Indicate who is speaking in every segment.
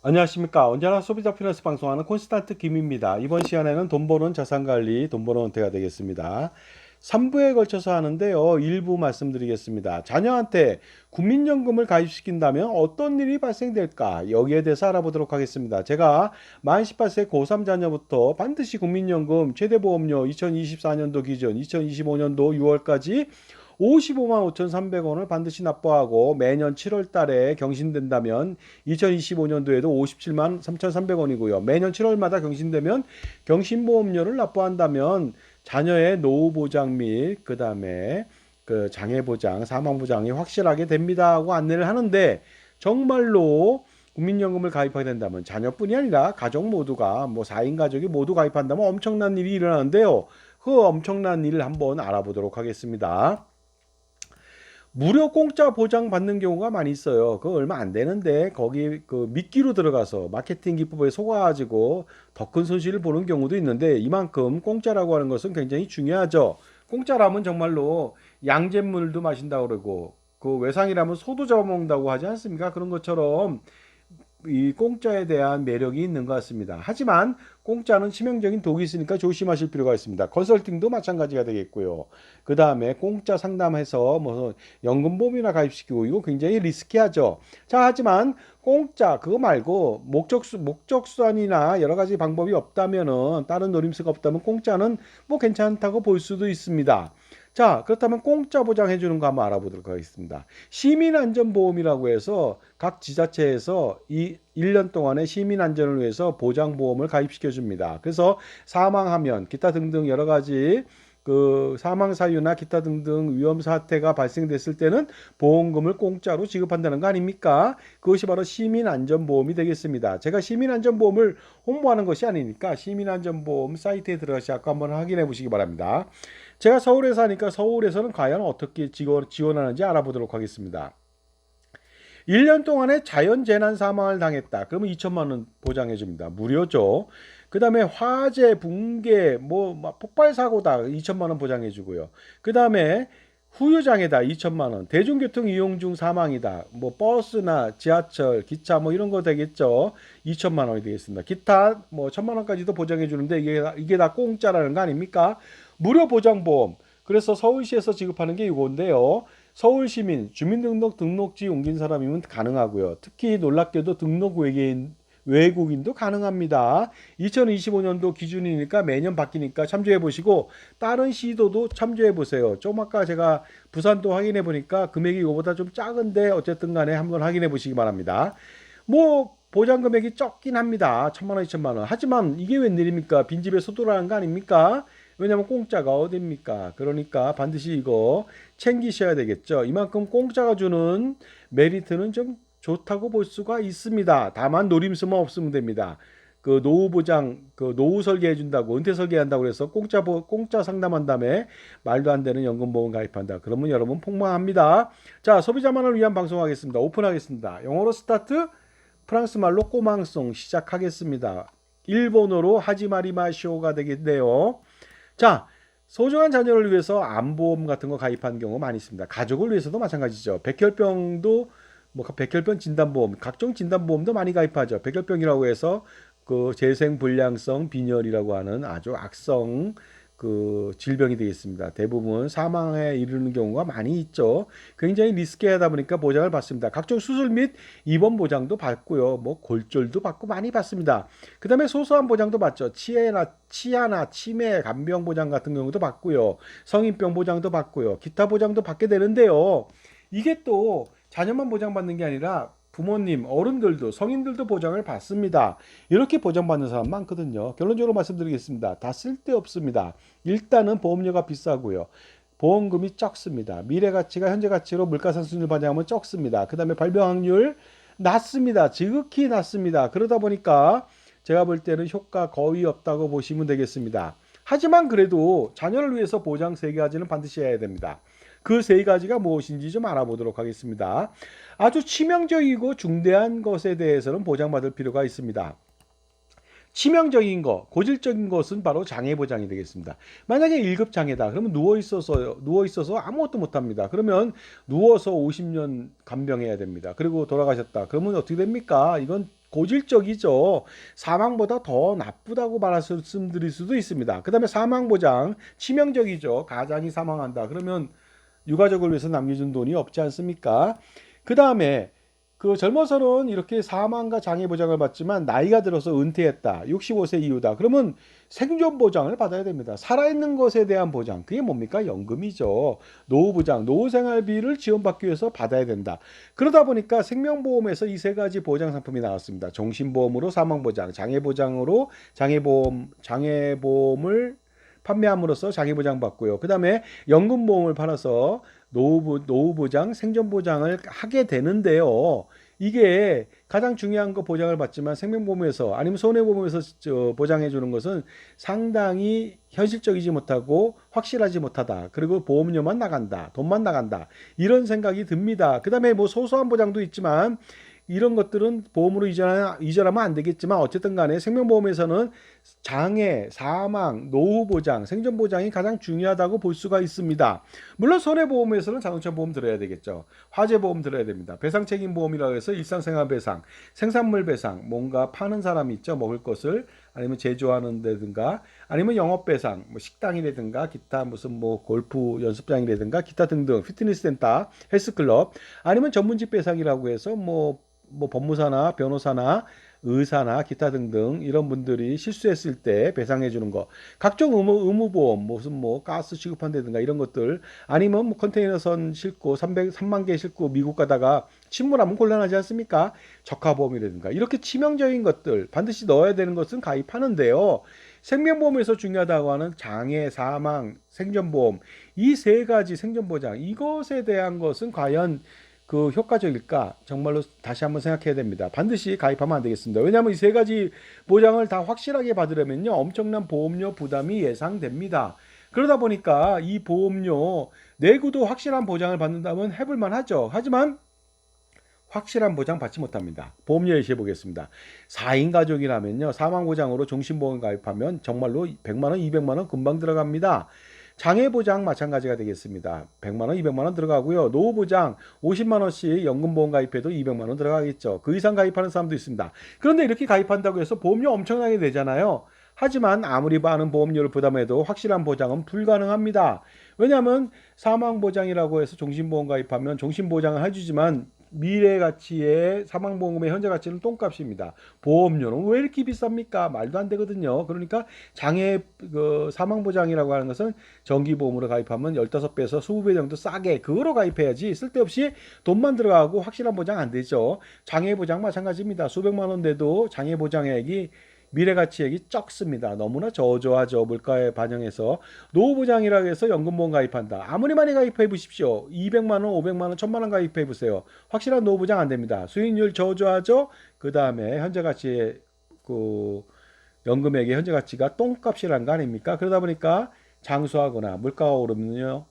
Speaker 1: 안녕하십니까. 언제나 소비자 피너스 방송하는 콘스탄트 김입니다. 이번 시간에는 돈 버는 자산관리, 돈 버는 은퇴가 되겠습니다. 3부에 걸쳐서 하는데요. 일부 말씀드리겠습니다. 자녀한테 국민연금을 가입시킨다면 어떤 일이 발생될까? 여기에 대해서 알아보도록 하겠습니다. 제가 만 18세 고3 자녀부터 반드시 국민연금 최대보험료 2024년도 기준 2025년도 6월까지 55만 5,300원을 반드시 납부하고 매년 7월 달에 경신된다면 2025년도에도 57만 3,300원이고요. 매년 7월마다 경신되면 경신보험료를 납부한다면 자녀의 노후 보장 및 그다음에 그 장애 보장, 사망 보장이 확실하게 됩니다 하고 안내를 하는데 정말로 국민연금을 가입하게 된다면 자녀뿐이 아니라 가족 모두가 뭐 4인 가족이 모두 가입한다면 엄청난 일이 일어나는데요. 그 엄청난 일을 한번 알아보도록 하겠습니다. 무료 공짜 보장 받는 경우가 많이 있어요. 그거 얼마 안 되는데 거기 그 미끼로 들어가서 마케팅 기법에 속아가지고 더 큰 손실을 보는 경우도 있는데 이만큼 공짜라고 하는 것은 굉장히 중요하죠. 공짜라면 정말로 양잿물도 마신다고 그러고 그 외상이라면 소도 잡아먹는다고 하지 않습니까? 그런 것처럼 이 공짜에 대한 매력이 있는 것 같습니다. 하지만 공짜는 치명적인 독이 있으니까 조심하실 필요가 있습니다. 컨설팅도 마찬가지가 되겠고요. 그 다음에 공짜 상담해서 뭐 연금보험이나 가입시키고 이거 굉장히 리스키하죠. 자, 하지만 공짜 그거 말고 목적수단이나 여러 가지 방법이 없다면은 다른 노림수가 없다면 공짜는 뭐 괜찮다고 볼 수도 있습니다. 자, 그렇다면 공짜 보장해 주는 거 한번 알아보도록 하겠습니다. 시민안전보험이라고 해서 각 지자체에서 이 1년 동안의 시민안전을 위해서 보장보험을 가입시켜 줍니다. 그래서 사망하면 기타 등등 여러 가지 그 사망 사유나 기타 등등 위험 사태가 발생됐을 때는 보험금을 공짜로 지급한다는 거 아닙니까? 그것이 바로 시민안전보험이 되겠습니다. 제가 시민안전보험을 홍보하는 것이 아니니까 시민안전보험 사이트에 들어가서 한번 확인해 보시기 바랍니다. 제가 서울에 사니까 서울에서는 과연 어떻게 지원하는지 알아보도록 하겠습니다. 1년 동안에 자연재난 사망을 당했다. 그러면 2천만 원 보장해 줍니다. 무료죠. 그 다음에 화재, 붕괴, 뭐 폭발 사고다. 2천만 원 보장해 주고요. 그 다음에 후유장애다. 2천만 원. 대중교통 이용 중 사망이다. 뭐 버스나 지하철, 기차 뭐 이런 거 되겠죠. 2천만 원이 되겠습니다. 기타 뭐 1천만 원까지도 보장해 주는데 이게 다 공짜라는 거 아닙니까? 무료 보장보험. 그래서 서울시에서 지급하는 게 이건데요. 서울시민 주민등록 등록지 옮긴 사람이면 가능하고요. 특히 놀랍게도 등록 외국인도 가능합니다. 2025년도 기준이니까 매년 바뀌니까 참조해 보시고 다른 시도도 참조해 보세요. 좀 아까 제가 부산도 확인해 보니까 금액이 이거보다 좀 작은데 어쨌든 간에 한번 확인해 보시기 바랍니다. 뭐 보장 금액이 적긴 합니다. 1,000만 원, 2천만 원. 하지만 이게 웬일입니까? 빈집에 소도라는 거 아닙니까? 왜냐면 공짜가 어딥니까? 그러니까 반드시 이거 챙기셔야 되겠죠. 이만큼 공짜가 주는 메리트는 좀 좋다고 볼 수가 있습니다. 다만 노림수만 없으면 됩니다. 그 노후 보장, 그 노후 설계해 준다고 은퇴 설계한다고 그래서 공짜 상담한 다음에 말도 안 되는 연금보험 가입한다. 그러면 여러분 폭망합니다. 자, 소비자만을 위한 방송하겠습니다. 오픈하겠습니다. 영어로 스타트, 프랑스 말로 꼬망송 시작하겠습니다. 일본어로 하지마리 마쇼가 되겠네요. 자, 소중한 자녀를 위해서 암보험 같은 거 가입한 경우 많이 있습니다. 가족을 위해서도 마찬가지죠. 백혈병도 뭐 백혈병 진단보험, 각종 진단보험도 많이 가입하죠. 백혈병이라고 해서 그 재생불량성 빈혈이라고 하는 아주 악성 그 질병이 되겠습니다. 대부분 사망에 이르는 경우가 많이 있죠. 굉장히 리스키하다 보니까 보장을 받습니다. 각종 수술 및 입원 보장도 받고요. 뭐 골절도 받고 많이 받습니다. 그 다음에 소소한 보장도 받죠. 치아나 치매, 간병 보장 같은 경우도 받고요. 성인병 보장도 받고요. 기타 보장도 받게 되는데요. 이게 또 자녀만 보장받는 게 아니라 부모님, 어른들도 성인들도 보장을 받습니다. 이렇게 보장받는 사람 많거든요. 결론적으로 말씀드리겠습니다. 다 쓸데없습니다. 일단은 보험료가 비싸고요. 보험금이 적습니다. 미래 가치가 현재 가치로 물가상승률 반영하면 적습니다. 그 다음에 발병 확률 낮습니다. 지극히 낮습니다. 그러다 보니까 제가 볼 때는 효과 거의 없다고 보시면 되겠습니다. 하지만 그래도 자녀를 위해서 보장 3가지는 반드시 해야 됩니다. 그 3가지가 무엇인지 좀 알아보도록 하겠습니다. 아주 치명적이고 중대한 것에 대해서는 보장받을 필요가 있습니다. 치명적인 것, 고질적인 것은 바로 장애 보장이 되겠습니다. 만약에 1급 장애다. 그러면 누워 있어서 아무것도 못 합니다. 그러면 누워서 50년 간병해야 됩니다. 그리고 돌아가셨다. 그러면 어떻게 됩니까? 이건 고질적이죠. 사망보다 더 나쁘다고 말씀드릴 수도 있습니다. 그 다음에 사망보장, 치명적이죠. 가장이 사망한다. 그러면 유가족을 위해서 남겨준 돈이 없지 않습니까? 그 다음에 그 젊어서는 이렇게 사망과 장애 보장을 받지만 나이가 들어서 은퇴했다. 65세 이후다. 그러면 생존 보장을 받아야 됩니다. 살아있는 것에 대한 보장. 그게 뭡니까? 연금이죠. 노후 보장, 노후 생활비를 지원받기 위해서 받아야 된다. 그러다 보니까 생명보험에서 이 세 가지 보장 상품이 나왔습니다. 종신보험으로 사망 보장, 장애 보장으로 장애보험을 판매함으로써 장애 보장 받고요. 그다음에 연금보험을 팔아서 노후 보장, 생존 보장을 하게 되는데요. 이게 가장 중요한 거 보장을 받지만 생명보험에서 아니면 손해보험에서 보장해 주는 것은 상당히 현실적이지 못하고 확실하지 못하다. 그리고 보험료만 나간다. 돈만 나간다. 이런 생각이 듭니다. 그다음에 뭐 소소한 보장도 있지만 이런 것들은 보험으로 이전하면 안 되겠지만 어쨌든 간에 생명보험에서는 장애, 사망, 노후 보장, 생존 보장이 가장 중요하다고 볼 수가 있습니다. 물론 손해보험에서는 자동차 보험 들어야 되겠죠. 화재 보험 들어야 됩니다. 배상책임보험이라고 해서 일상생활 배상, 생산물 배상, 뭔가 파는 사람이 있죠. 먹을 것을 아니면 제조하는 데든가 아니면 영업 배상, 뭐 식당이라든가 기타 무슨 뭐 골프 연습장이라든가 기타 등등 피트니스 센터, 헬스클럽 아니면 전문직 배상이라고 해서 뭐 법무사나 변호사나 의사나 기타 등등 이런 분들이 실수했을 때 배상해 주는 거 각종 의무보험 무슨 뭐 가스 취급한다든가 이런 것들 아니면 뭐 컨테이너선 싣고 3만 개 싣고 미국 가다가 침몰하면 곤란하지 않습니까? 적하보험이라든가 이렇게 치명적인 것들 반드시 넣어야 되는 것은 가입하는데요. 생명보험에서 중요하다고 하는 장애, 사망, 생존보험 이 세 가지 생존보장 이것에 대한 것은 과연 그 효과적일까? 정말로 다시 한번 생각해야 됩니다. 반드시 가입하면 안 되겠습니다. 왜냐하면 이 세 가지 보장을 다 확실하게 받으려면요. 엄청난 보험료 부담이 예상됩니다. 그러다 보니까 이 보험료 내구도 확실한 보장을 받는다면 해볼만 하죠. 하지만 확실한 보장 받지 못합니다. 보험료 예시해 보겠습니다. 4인 가족이라면요. 사망보장으로 종신보험 가입하면 정말로 100만원, 200만원 금방 들어갑니다. 장애보장 마찬가지가 되겠습니다. 100만원, 200만원 들어가고요. 노후보장 50만원씩 연금보험 가입해도 200만원 들어가겠죠. 그 이상 가입하는 사람도 있습니다. 그런데 이렇게 가입한다고 해서 보험료 엄청나게 내잖아요. 하지만 아무리 많은 보험료를 부담해도 확실한 보장은 불가능합니다. 왜냐하면 사망보장이라고 해서 종신보험 가입하면 종신보장을 해주지만 미래 가치의 사망보험의 현재 가치는 똥값입니다. 보험료는 왜 이렇게 비쌉니까? 말도 안 되거든요. 그러니까 장애 사망보장이라고 하는 것은 정기보험으로 가입하면 15배에서 20배 정도 싸게 그거로 가입해야지 쓸데없이 돈만 들어가고 확실한 보장 안 되죠. 장애보장 마찬가지입니다. 수백만 원 돼도 장애보장액이 미래가치액이 적습니다. 너무나 저조하죠. 물가에 반영해서 노후보장이라고 해서 연금보험 가입한다. 아무리 많이 가입해 보십시오. 200만 원, 500만 원, 1000만 원 가입해 보세요. 확실한 노후보장 안 됩니다. 수익률 저조하죠. 그 다음에 현재 가치의 그 연금액의 현재 가치가 똥값이라는 거 아닙니까? 그러다 보니까 장수하거나 물가가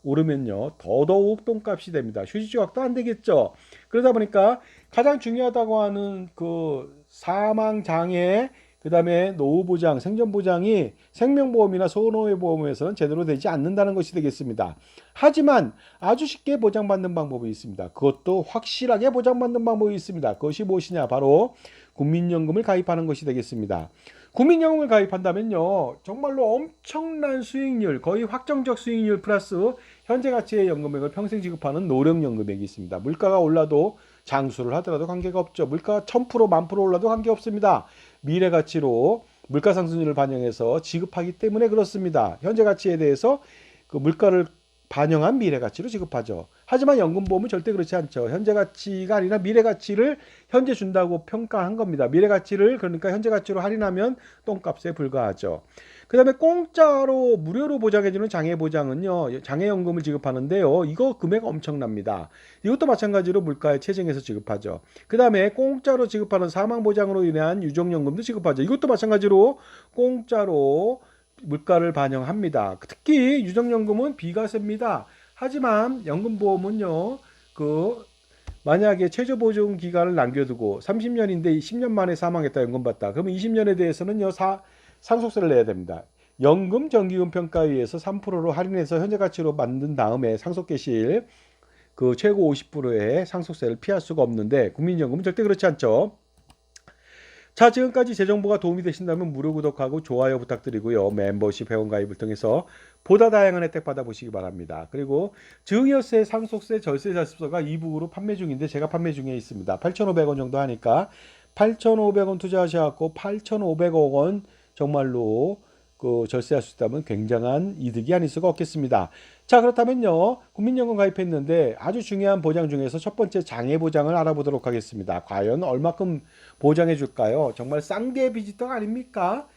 Speaker 1: 오르면요 더더욱 똥값이 됩니다. 휴지 조각도 안 되겠죠. 그러다 보니까 가장 중요하다고 하는 그 사망 장애 그 다음에 노후보장, 생존보장이 생명보험이나 소노회보험에서는 제대로 되지 않는다는 것이 되겠습니다. 하지만 아주 쉽게 보장받는 방법이 있습니다. 그것도 확실하게 보장받는 방법이 있습니다. 그것이 무엇이냐? 바로 국민연금을 가입하는 것이 되겠습니다. 국민연금을 가입한다면요. 정말로 엄청난 수익률, 거의 확정적 수익률 플러스 현재 가치의 연금액을 평생 지급하는 노령연금액이 있습니다. 물가가 올라도 장수를 하더라도 관계가 없죠. 물가가 1000%, 10,000% 올라도 관계없습니다. 미래 가치로 물가 상승률을 반영해서 지급하기 때문에 그렇습니다. 현재 가치에 대해서 그 물가를 반영한 미래 가치로 지급하죠. 하지만 연금보험은 절대 그렇지 않죠. 현재 가치가 아니라 미래 가치를 현재 준다고 평가한 겁니다. 미래 가치를 그러니까 현재 가치로 할인하면 똥값에 불과하죠. 그 다음에 공짜로 무료로 보장해주는 장애보장은요. 장애연금을 지급하는데요. 이거 금액 엄청납니다. 이것도 마찬가지로 물가에 체증해서 지급하죠. 그 다음에 공짜로 지급하는 사망보장으로 인한 유족연금도 지급하죠. 이것도 마찬가지로 공짜로 물가를 반영합니다. 특히 유족연금은 비과세입니다. 하지만 연금보험은요. 만약에 최저보증 기간을 남겨두고 30년인데 10년 만에 사망했다 연금받다. 그러면 20년에 대해서는요. 상속세를 내야 됩니다. 연금 정기금 평가위에서 3%로 할인해서 현재 가치로 만든 다음에 상속개시일 그 최고 50%의 상속세를 피할 수가 없는데 국민연금은 절대 그렇지 않죠. 자, 지금까지 제 정보가 도움이 되신다면 무료 구독하고 좋아요 부탁드리고요. 멤버십 회원 가입을 통해서 보다 다양한 혜택 받아보시기 바랍니다. 그리고 증여세, 상속세, 절세 자습서가 이북으로 판매 중인데 제가 판매 중에 있습니다. 8,500원 정도 하니까 8,500원 투자하셔갖고 8,500억 원 정말로 그 절세할 수 있다면 굉장한 이득이 아닐 수가 없겠습니다. 자, 그렇다면요. 국민연금 가입했는데 아주 중요한 보장 중에서 첫 번째 장애 보장을 알아보도록 하겠습니다. 과연 얼마큼 보장해 줄까요? 정말 싼 게 비지떡 아닙니까?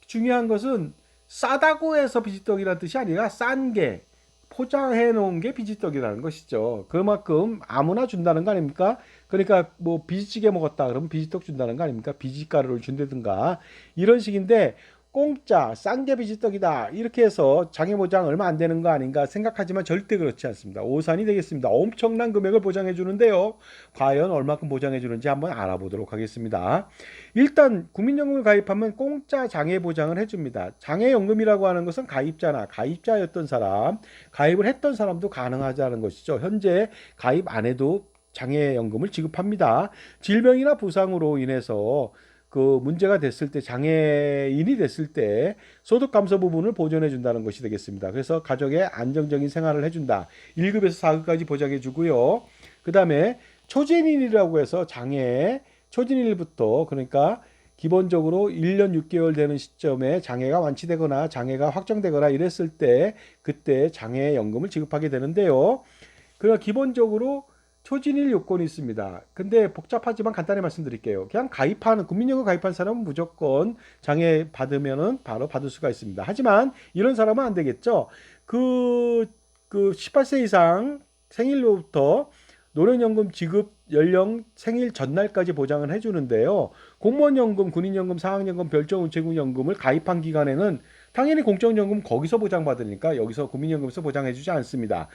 Speaker 1: 중요한 것은 싸다고 해서 비지떡이라는 뜻이 아니라 싼 게 포장해 놓은 게 비지떡이라는 것이죠. 그만큼 아무나 준다는 거 아닙니까? 그러니까 뭐 비지찌개 먹었다 그러면 비지떡 준다는 거 아닙니까? 비지가루를 준다든가 이런 식인데 공짜 싼 게 비지떡이다 이렇게 해서 장애보장 얼마 안 되는 거 아닌가 생각하지만 절대 그렇지 않습니다. 오산이 되겠습니다. 엄청난 금액을 보장해 주는데요. 과연 얼마큼 보장해 주는지 한번 알아보도록 하겠습니다. 일단 국민연금을 가입하면 공짜 장애보장을 해줍니다. 장애연금이라고 하는 것은 가입자였던 사람, 가입을 했던 사람도 가능하다는 것이죠. 현재 가입 안 해도 장애연금을 지급합니다. 질병이나 부상으로 인해서 그 문제가 됐을 때 장애인이 됐을 때 소득 감소 부분을 보전해 준다는 것이 되겠습니다. 그래서 가족의 안정적인 생활을 해준다. 1급에서 4급까지 보장해 주고요. 그 다음에 초진인이라고 해서 초진인일부터 그러니까 기본적으로 1년 6개월 되는 시점에 장애가 완치되거나 장애가 확정되거나 이랬을 때 그때 장애연금을 지급하게 되는데요. 그러나 기본적으로 초진일 요건이 있습니다. 근데 복잡하지만 간단히 말씀드릴게요. 그냥 국민연금 가입한 사람은 무조건 장애 받으면은 바로 받을 수가 있습니다. 하지만 이런 사람은 안 되겠죠. 그 18세 이상 생일로부터 노령연금 지급 연령 생일 전날까지 보장을 해주는데요. 공무원연금, 군인연금, 사학연금, 별정운체군연금을 가입한 기간에는 당연히 공적연금 거기서 보장받으니까 여기서 국민연금에서 보장해주지 않습니다.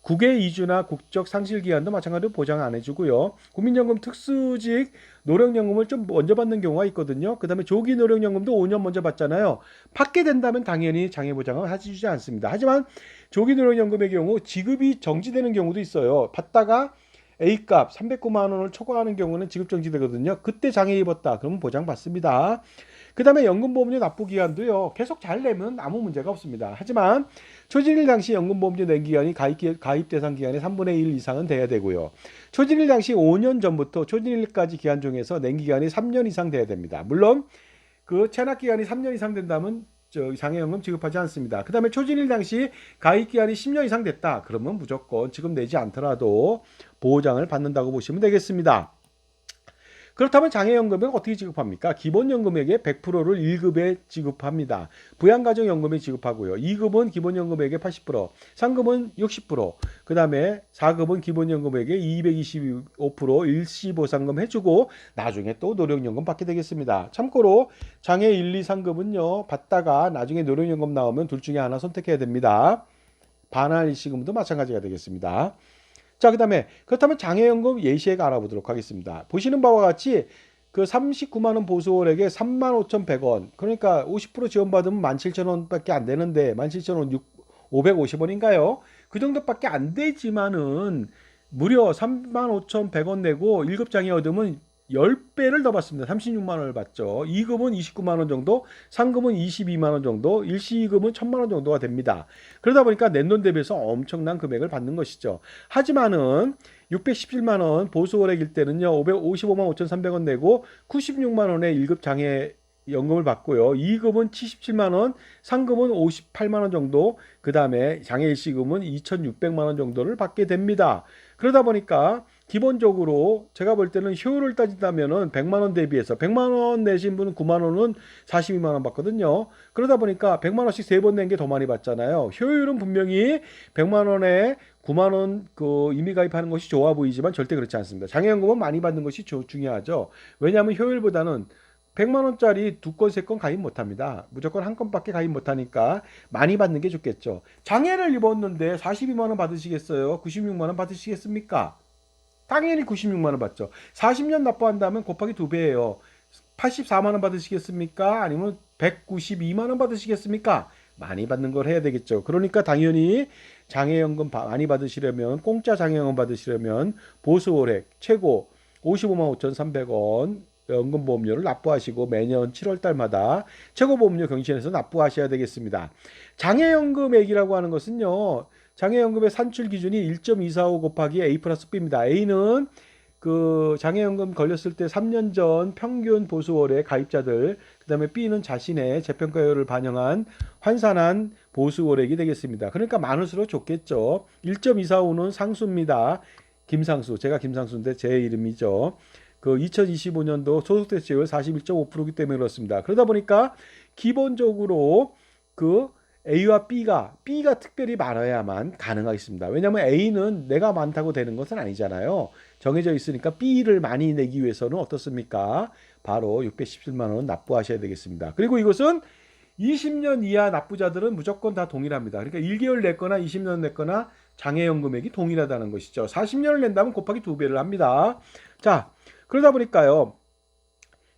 Speaker 1: 국외 이주나 국적 상실 기간도 마찬가지로 보장 안 해주고요. 국민연금 특수직 노령연금을 좀 먼저 받는 경우가 있거든요. 그 다음에 조기 노령연금도 5년 먼저 받잖아요. 받게 된다면 당연히 장애 보장을 해주지 않습니다. 하지만 조기 노령연금의 경우 지급이 정지되는 경우도 있어요. 받다가 A값 309만 원을 초과하는 경우는 지급 정지되거든요. 그때 장애 입었다. 그러면 보장받습니다. 그 다음에 연금보험료 납부 기간도요. 계속 잘 내면 아무 문제가 없습니다. 하지만 초진일 당시 연금보험료 낸 기간이 가입 대상 기간의 3분의 1 이상은 돼야 되고요. 초진일 당시 5년 전부터 초진일까지 기간 중에서 낸 기간이 3년 이상 돼야 됩니다. 물론 그 체납 기간이 3년 이상 된다면 장애연금 지급하지 않습니다. 그 다음에 초진일 당시 가입 기간이 10년 이상 됐다. 그러면 무조건 지금 내지 않더라도 보장을 받는다고 보시면 되겠습니다. 그렇다면 장애연금은 어떻게 지급합니까? 기본연금액의 100%를 1급에 지급합니다. 부양가정연금에 지급하고요. 2급은 기본연금액의 80%, 3급은 60%, 그 다음에 4급은 기본연금액의 225% 일시보상금 해주고 나중에 또 노령연금 받게 되겠습니다. 참고로 장애 1, 2, 3급은요. 받다가 나중에 노령연금 나오면 둘 중에 하나 선택해야 됩니다. 반환 일시금도 마찬가지가 되겠습니다. 자, 그렇다면 장애연금 예시액 알아보도록 하겠습니다. 보시는 바와 같이 그 39만 원 보수월액에 35,100원, 그러니까 50% 지원받으면 17,000원밖에 안 되는데 17,550원인가요? 그 정도밖에 안 되지만은 무려 35,100원 내고 1급 장애 얻으면 10배를 더 받습니다. 36만 원을 받죠. 2급은 29만 원 정도, 3급은 22만 원 정도, 일시이급은 1,000만 원 정도가 됩니다. 그러다 보니까 낸돈 대비해서 엄청난 금액을 받는 것이죠. 하지만은 617만 원 보수월액일 때는요. 555만 5,300원 내고 96만 원의 1급 장애 연금을 받고요. 2급은 77만 원, 3급은 58만 원 정도, 그 다음에 장애 일시금은 2,600만 원 정도를 받게 됩니다. 그러다 보니까 기본적으로 제가 볼 때는 효율을 따진다면은 100만 원 대비해서 100만 원 내신 분은 9만 원은 42만 원 받거든요. 그러다 보니까 100만 원씩 3번 낸 게 더 많이 받잖아요. 효율은 분명히 100만 원에 9만 원 그 이미 가입하는 것이 좋아 보이지만 절대 그렇지 않습니다. 장애연금은 많이 받는 것이 중요하죠. 왜냐하면 효율보다는 100만 원짜리 2건, 3건 가입 못합니다. 무조건 한 건밖에 가입 못하니까 많이 받는 게 좋겠죠. 장애를 입었는데 42만 원 받으시겠어요? 96만 원 받으시겠습니까? 당연히 96만 원 받죠. 40년 납부한다면 곱하기 2배예요. 84만 원 받으시겠습니까? 아니면 192만 원 받으시겠습니까? 많이 받는 걸 해야 되겠죠. 그러니까 당연히 장애연금 많이 받으시려면 공짜 장애연금 받으시려면 보수월액 최고 55만 5,300원 연금보험료를 납부하시고 매년 7월 달마다 최고보험료 경신해서 납부하셔야 되겠습니다. 장애연금액이라고 하는 것은요. 장애연금의 산출 기준이 1.245 곱하기 A 플러스 B입니다. A는 그 장애연금 걸렸을 때 3년 전 평균 보수월의 가입자들, 그다음에 B는 자신의 재평가율을 반영한 환산한 보수월액이 되겠습니다. 그러니까 많을수록 좋겠죠. 1.245는 상수입니다. 김상수, 제가 김상수인데 제 이름이죠. 그 2025년도 소득대체율 41.5%이기 때문에 그렇습니다. 그러다 보니까 기본적으로 그 A와 B가 특별히 많아야만 가능하겠습니다. 왜냐하면 A는 내가 많다고 되는 것은 아니잖아요. 정해져 있으니까 B를 많이 내기 위해서는 어떻습니까? 바로 617만 원 납부하셔야 되겠습니다. 그리고 이것은 20년 이하 납부자들은 무조건 다 동일합니다. 그러니까 1개월 냈거나 20년 냈거나 장애연금액이 동일하다는 것이죠. 40년을 낸다면 곱하기 2배를 합니다. 자, 그러다 보니까요.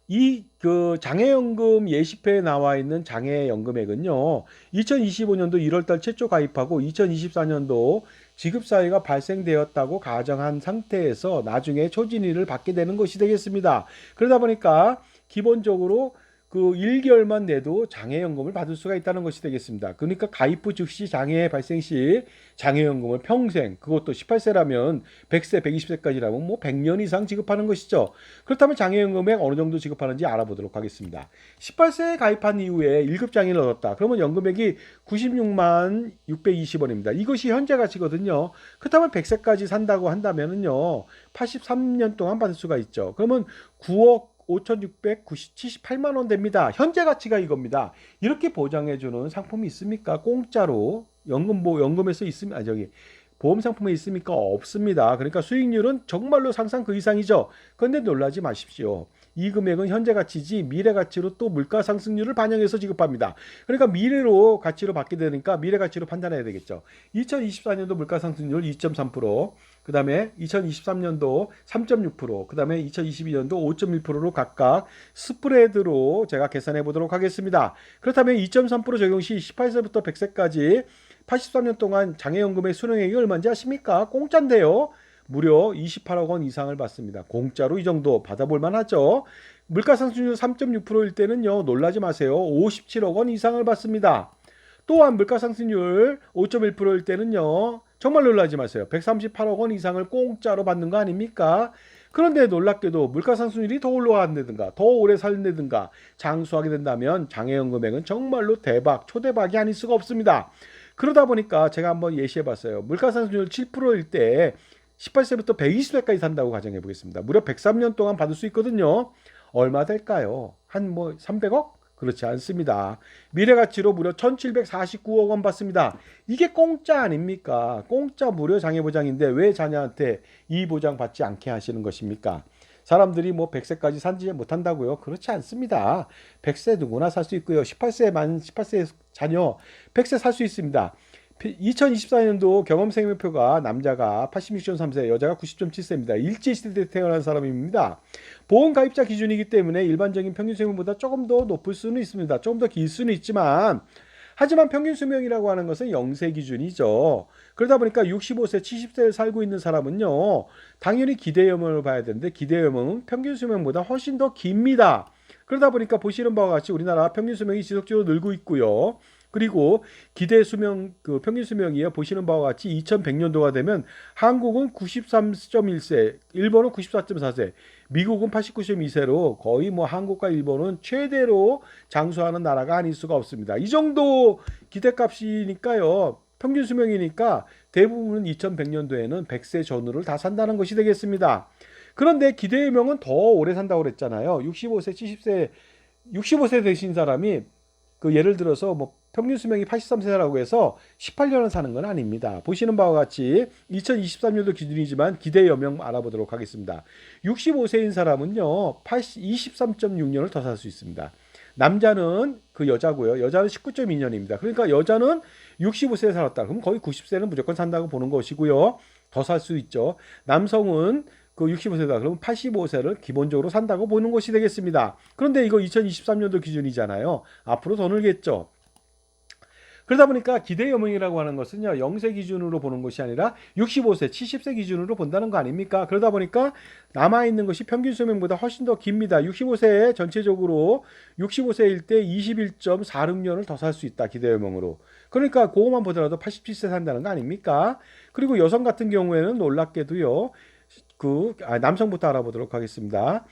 Speaker 1: 이 그 장애연금 예시표에 나와 있는 장애연금액은요. 2025년도 1월달 최초 가입하고 2024년도 지급사유가 발생되었다고 가정한 상태에서 나중에 초진일을 받게 되는 것이 되겠습니다. 그러다 보니까 기본적으로 그 1개월만 내도 장애연금을 받을 수가 있다는 것이 되겠습니다. 그러니까 가입 후 즉시 장애 발생 시 장애연금을 평생, 그것도 18세라면 100세, 120세까지라면 뭐 100년 이상 지급하는 것이죠. 그렇다면 장애연금액 어느 정도 지급하는지 알아보도록 하겠습니다. 18세에 가입한 이후에 1급 장애를 얻었다. 그러면 연금액이 96만 620원입니다. 이것이 현재 가치거든요. 그렇다면 100세까지 산다고 한다면은요. 83년 동안 받을 수가 있죠. 그러면 9억 5,678만 원 됩니다. 현재 가치가 이겁니다. 이렇게 보장해주는 상품이 있습니까? 공짜로 연금에서 있으면 보험 상품에 있습니까? 없습니다. 그러니까 수익률은 정말로 상상 그 이상이죠. 그런데 놀라지 마십시오. 이 금액은 현재 가치지 미래 가치로 또 물가 상승률을 반영해서 지급합니다. 그러니까 미래로 가치로 받게 되니까 미래 가치로 판단해야 되겠죠. 2024년도 물가 상승률 2.3%, 그 다음에 2023년도 3.6%, 그 다음에 2022년도 5.1%로 각각 스프레드로 제가 계산해 보도록 하겠습니다. 그렇다면 2.3% 적용 시 18세부터 100세까지 83년 동안 장애연금의 수령액이 얼마인지 아십니까? 공짜인데요. 무려 28억 원 이상을 받습니다. 공짜로 이 정도 받아볼 만하죠. 물가상승률 3.6%일 때는요. 놀라지 마세요. 57억 원 이상을 받습니다. 또한 물가상승률 5.1%일 때는요. 정말 놀라지 마세요. 138억 원 이상을 공짜로 받는 거 아닙니까? 그런데 놀랍게도 물가상승률이 더 올라간다든가 더 오래 살다든가 장수하게 된다면 장애연금액은 정말로 대박, 초대박이 아닐 수가 없습니다. 그러다 보니까 제가 한번 예시해 봤어요. 물가상승률 7%일 때 18세부터 120세까지 산다고 가정해 보겠습니다. 무려 103년 동안 받을 수 있거든요. 얼마 될까요? 한 뭐 300억? 그렇지 않습니다. 미래 가치로 무려 1,749억 원 받습니다. 이게 공짜 아닙니까? 공짜 무료 장애 보장인데 왜 자녀한테 이 보장 받지 않게 하시는 것입니까? 사람들이 뭐 100세까지 산지 못한다고요? 그렇지 않습니다. 100세 누구나 살 수 있고요. 18세 자녀 100세 살 수 있습니다. 2024년도 경험생명표가 남자가 86.3세, 여자가 90.7세입니다. 일제시대에 태어난 사람입니다. 보험 가입자 기준이기 때문에 일반적인 평균 수명보다 조금 더 높을 수는 있습니다. 조금 더 길 수는 있지만 하지만 평균 수명이라고 하는 것은 영세 기준이죠. 그러다 보니까 65세, 70세를 살고 있는 사람은요. 당연히 기대여명을 봐야 되는데 기대여명은 평균 수명보다 훨씬 더 깁니다. 그러다 보니까 보시는 바와 같이 우리나라 평균 수명이 지속적으로 늘고 있고요. 그리고 기대 수명, 그 평균 수명이요. 보시는 바와 같이 2100년도가 되면 한국은 93.1세, 일본은 94.4세, 미국은 89.2세로 거의 뭐 한국과 일본은 최대로 장수하는 나라가 아닐 수가 없습니다. 이 정도 기대값이니까요. 평균 수명이니까 대부분은 2100년도에는 100세 전후를 다 산다는 것이 되겠습니다. 그런데 기대유명은 더 오래 산다고 그랬잖아요. 65세, 70세, 65세 되신 사람이 그 예를 들어서 뭐 평균 수명이 83세라고 해서 18년을 사는 건 아닙니다. 보시는 바와 같이 2023년도 기준이지만 기대 여명 알아보도록 하겠습니다. 65세인 사람은요. 23.6년을 더 살 수 있습니다. 남자는 그 여자고요. 여자는 19.2년입니다. 그러니까 여자는 65세에 살았다. 그럼 거의 90세는 무조건 산다고 보는 것이고요. 더 살 수 있죠. 남성은 그 65세다. 그러면 85세를 기본적으로 산다고 보는 것이 되겠습니다. 그런데 이거 2023년도 기준이잖아요. 앞으로 더 늘겠죠. 그러다 보니까 기대여명이라고 하는 것은요, 0세 기준으로 보는 것이 아니라 65세, 70세 기준으로 본다는 거 아닙니까? 그러다 보니까 남아있는 것이 평균 수명보다 훨씬 더 깁니다. 65세에 전체적으로 65세일 때 21.46년을 더 살 수 있다, 기대여명으로. 그러니까 그거만 보더라도 87세 산다는 거 아닙니까? 그리고 여성 같은 경우에는 놀랍게도요, 남성부터 알아보도록 하겠습니다.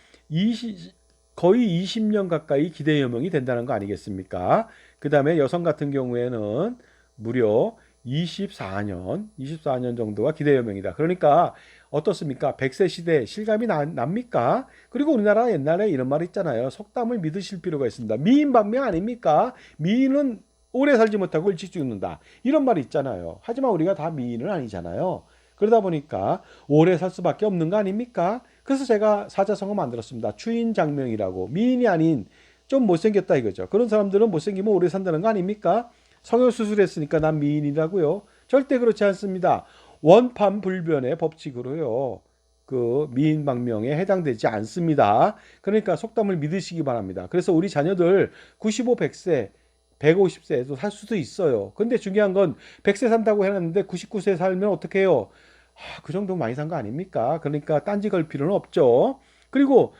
Speaker 1: 거의 20년 가까이 기대여명이 된다는 거 아니겠습니까? 그 다음에 여성 같은 경우에는 무려 24년 정도가 기대여명이다. 그러니까 어떻습니까? 100세 시대 실감이 납니까? 그리고 우리나라 옛날에 이런 말 있잖아요. 속담을 믿으실 필요가 있습니다. 미인방명 아닙니까? 미인은 오래 살지 못하고 일찍 죽는다. 이런 말이 있잖아요. 하지만 우리가 다 미인은 아니잖아요. 그러다 보니까 오래 살 수밖에 없는 거 아닙니까? 그래서 제가 사자성어 만들었습니다. 추인장명이라고. 미인이 아닌 좀 못생겼다 이거죠. 그런 사람들은 못생기면 오래 산다는 거 아닙니까? 성형수술했으니까 난 미인이라고요. 절대 그렇지 않습니다. 원판불변의 법칙으로요. 미인방명에 해당되지 않습니다. 그러니까 속담을 믿으시기 바랍니다. 그래서 우리 자녀들 95, 100세 150세에도 살 수도 있어요. 근데 중요한 건 100세 산다고 해놨는데 99세 살면 어떻게 해요? 그 정도 많이 산 거 아닙니까? 그러니까 딴지 걸 필요는 없죠. 그리고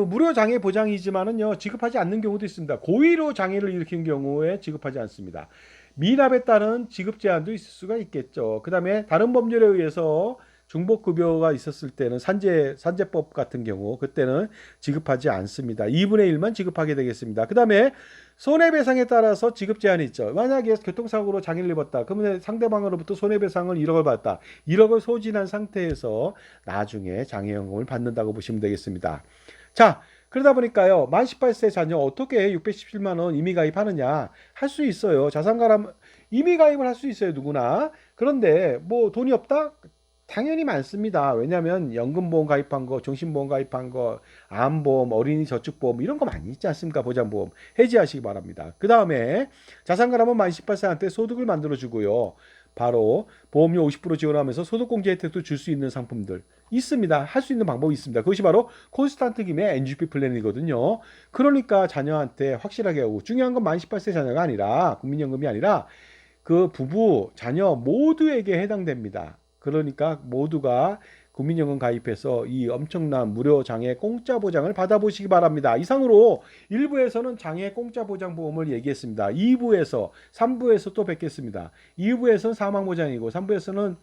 Speaker 1: 무료 장애 보장이지만은요, 지급하지 않는 경우도 있습니다. 고의로 장애를 일으킨 경우에 지급하지 않습니다. 미납에 따른 지급 제한도 있을 수가 있겠죠. 그 다음에 다른 법률에 의해서 중복급여가 있었을 때는 산재법 같은 경우 그때는 지급하지 않습니다. 2분의 1만 지급하게 되겠습니다. 그 다음에 손해배상에 따라서 지급 제한이 있죠. 만약에 교통사고로 장애를 입었다. 그러면 상대방으로부터 손해배상을 1억을 받았다. 1억을 소진한 상태에서 나중에 장애연금을 받는다고 보시면 되겠습니다. 자, 그러다 보니까요, 만 18세 자녀 어떻게 617만 원 임의 가입하느냐 할 수 있어요. 자산가람 임의 가입을 할 수 있어요, 누구나. 그런데 뭐 돈이 없다? 당연히 많습니다. 왜냐하면 연금보험 가입한 거, 종신보험 가입한 거, 암보험, 어린이 저축보험 이런 거 많이 있지 않습니까? 보장보험 해지하시기 바랍니다. 그 다음에 자산가람은 만 18세한테 소득을 만들어주고요. 바로 보험료 50% 지원하면서 소득공제 혜택도 줄 수 있는 상품들 있습니다. 할 수 있는 방법이 있습니다. 그것이 바로 콘스탄트 김의 NGP 플랜이거든요. 그러니까 자녀한테 확실하게 하고, 중요한 건 만 18세 자녀가 아니라 국민연금이 아니라 그 부부, 자녀 모두에게 해당됩니다. 그러니까 모두가 국민연금 가입해서 이 엄청난 무료 장애 공짜 보장을 받아보시기 바랍니다. 이상으로 1부에서는 장애 공짜 보장 보험을 얘기했습니다. 2부에서, 3부에서 또 뵙겠습니다. 2부에서는 사망 보장이고 3부에서는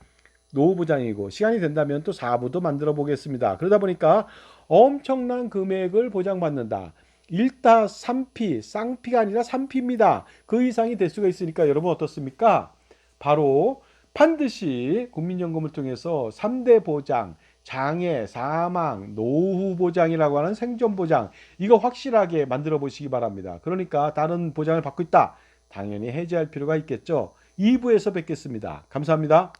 Speaker 1: 노후 보장이고, 시간이 된다면 또 4부도 만들어 보겠습니다. 그러다 보니까 엄청난 금액을 보장받는다. 1타 3피, 쌍피가 아니라 3피입니다. 그 이상이 될 수가 있으니까 여러분 어떻습니까? 바로 반드시 국민연금을 통해서 3대 보장, 장애, 사망, 노후 보장이라고 하는 생존 보장, 이거 확실하게 만들어 보시기 바랍니다. 그러니까 다른 보장을 받고 있다. 당연히 해지할 필요가 있겠죠. 2부에서 뵙겠습니다. 감사합니다.